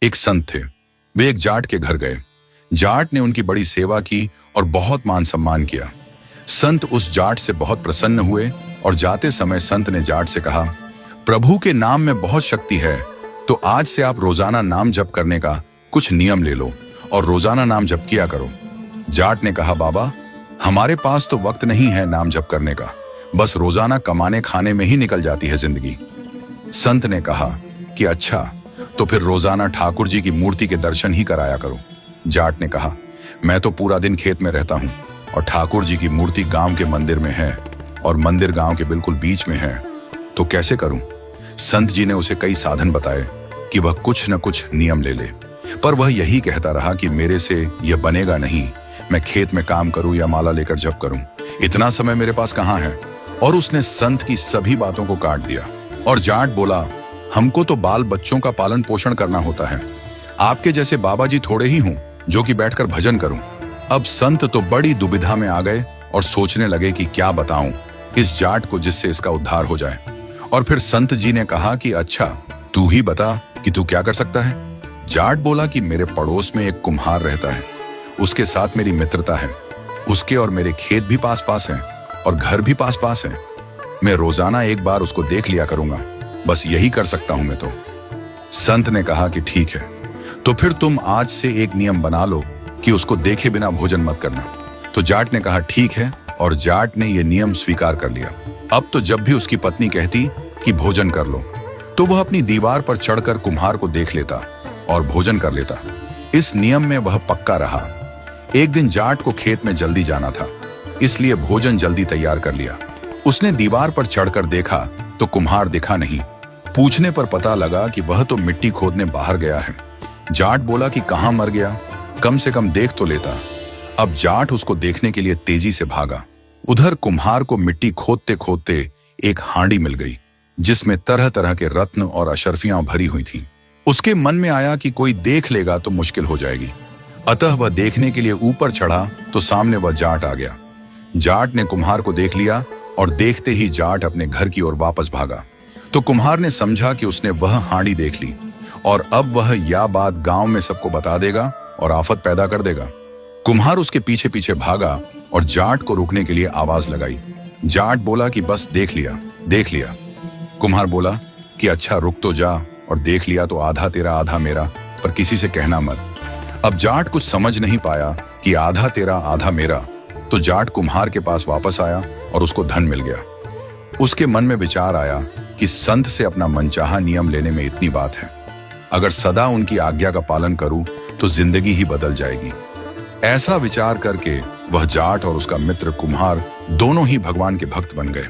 एक संत थे। वे एक जाट के घर गए। जाट ने उनकी बड़ी सेवा की और बहुत मान सम्मान किया। संत उस जाट से बहुत प्रसन्न हुए और जाते समय संत ने जाट से कहा, प्रभु के नाम में बहुत शक्ति है, तो आज से आप रोजाना नाम जप करने का कुछ नियम ले लो और रोजाना नाम जप किया करो। जाट ने कहा, बाबा हमारे पास तो वक्त नहीं है नाम जप करने का, बस रोजाना कमाने खाने में ही निकल जाती है जिंदगी। संत ने कहा कि अच्छा, तो फिर रोजाना ठाकुर जी की मूर्ति के दर्शन ही कराया करो। जाट ने कहा, मैं तो पूरा दिन खेत में रहता हूँ और ठाकुर जी की मूर्ति गांव के मंदिर में है और मंदिर गांव के बिल्कुल बीच में है, तो कैसे करूं? संत जी ने उसे कई साधन बताए कि वह कुछ न कुछ नियम ले ले, पर वह यही कहता रहा कि मेरे से यह बनेगा नहीं, मैं खेत में काम करूं या माला लेकर जप करूं, इतना समय मेरे पास कहाँ है। और उसने संत की सभी बातों को काट दिया। और जाट बोला, हमको तो बाल बच्चों का पालन पोषण करना होता है, आपके जैसे बाबा जी थोड़े ही हूं जो कि बैठकर भजन करूं। अब संत तो बड़ी दुविधा में आ गए और सोचने लगे कि क्या बताऊं इस जाट को जिससे इसका उद्धार हो जाए। और फिर संत जी ने कहा कि अच्छा, तू ही बता कि तू क्या कर सकता है। जाट बोला कि मेरे पड़ोस में एक कुम्हार रहता है, उसके साथ मेरी मित्रता है, उसके और मेरे खेत भी पास पास हैं और घर भी पास पास है, मैं रोजाना एक बार उसको देख लिया करूंगा, बस यही कर सकता हूं मैं तो। संत ने कहा कि ठीक है, तो फिर तुम आज से एक नियम बना लो कि उसको देखे बिना भोजन मत करना। तो जाट ने कहा ठीक है, और जाट ने यह नियम स्वीकार कर लिया। अब तो जब भी उसकी पत्नी कहती कि भोजन कर लो, तो वह अपनी दीवार पर चढ़कर कुम्हार को देख लेता और भोजन कर लेता। इस नियम में वह पक्का रहा। एक दिन जाट को खेत में जल्दी जाना था, इसलिए भोजन जल्दी तैयार कर लिया। उसने दीवार पर चढ़कर देखा तो कुम्हार दिखा नहीं। पूछने पर पता लगा कि वह तो मिट्टी खोदने बाहर गया है। जाट बोला कि कहां मर गया, कम से कम देख तो लेता। अब जाट उसको देखने के लिए तेजी से भागा। उधर कुम्हार को मिट्टी खोदते खोदते एक हांडी मिल गई, जिसमें तरह तरह के रत्न और अशर्फियां भरी हुई थीं। उसके मन में आया कि कोई देख लेगा तो मुश्किल हो जाएगी, अतः वह देखने के लिए ऊपर चढ़ा तो सामने वह जाट आ गया। जाट ने कुम्हार को देख लिया और देखते ही जाट अपने घर की ओर वापस भागा। तो कुम्हार ने समझा कि उसने वह हांडी देख ली और अब वह यह बात गांव में सबको बता देगा और आफत पैदा कर देगा। कुम्हार उसके पीछे पीछे भागा और जाट को रोकने के लिए आवाज लगाई। जाट बोला कि बस देख लिया, देख लिया। कुम्हार बोला कि अच्छा, रुक तो जा, और देख लिया तो आधा तेरा आधा मेरा, पर किसी से कहना मत। अब जाट कुछ समझ नहीं पाया कि आधा तेरा आधा मेरा, तो जाट कुम्हार के पास वापस आया और उसको धन मिल गया। उसके मन में विचार आया कि संत से अपना मनचाहा नियम लेने में इतनी बात है, अगर सदा उनकी आज्ञा का पालन करूं तो जिंदगी ही बदल जाएगी। ऐसा विचार करके वह जाट और उसका मित्र कुम्हार दोनों ही भगवान के भक्त बन गए।